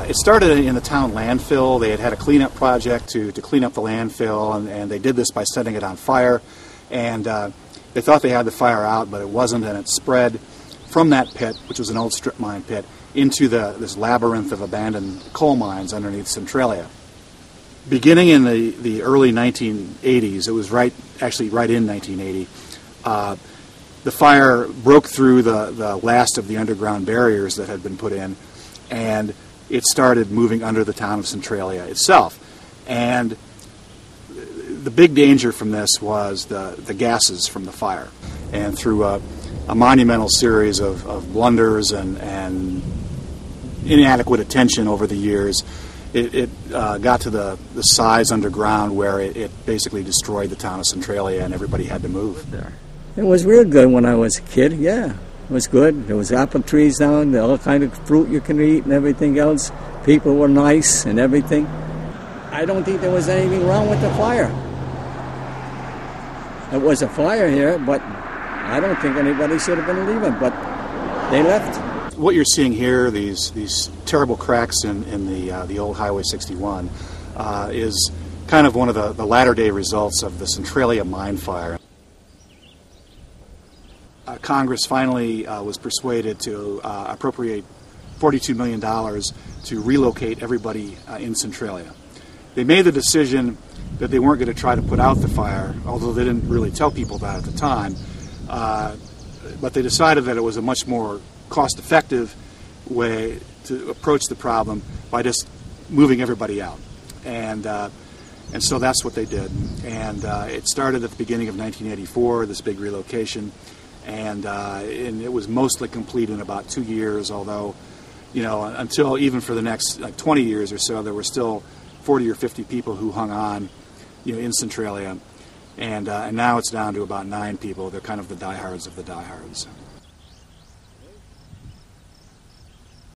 It started in the town landfill. They had a cleanup project to clean up the landfill, and they did this by setting it on fire. And they thought they had the fire out, but it wasn't, and it spread from that pit, which was an old strip mine pit, into this labyrinth of abandoned coal mines underneath Centralia. Beginning in the early 1980s, it was right in 1980, the fire broke through the last of the underground barriers that had been put in, and it started moving under the town of Centralia itself. And the big danger from this was the gases from the fire. And through a monumental series of blunders and inadequate attention over the years, it got to the size underground where it basically destroyed the town of Centralia, and everybody had to move there. It was real good when I was a kid, yeah. It was good. There was apple trees down, all kind of fruit you can eat and everything else. People were nice and everything. I don't think there was anything wrong with the fire. It was a fire here, but I don't think anybody should have been leaving, but they left. What you're seeing here, these terrible cracks in the old Highway 61, is kind of one of the latter-day results of the Centralia mine fire. Congress finally was persuaded to appropriate $42 million to relocate everybody in Centralia. They made the decision that they weren't going to try to put out the fire, although they didn't really tell people that at the time, but they decided that it was a much more cost-effective way to approach the problem by just moving everybody out. And so that's what they did. And it started at the beginning of 1984, this big relocation. And it was mostly complete in about 2 years, although, until even for the next 20 years or so, there were still 40 or 50 people who hung on, in Centralia. And now it's down to about 9 people. They're kind of the diehards of the diehards.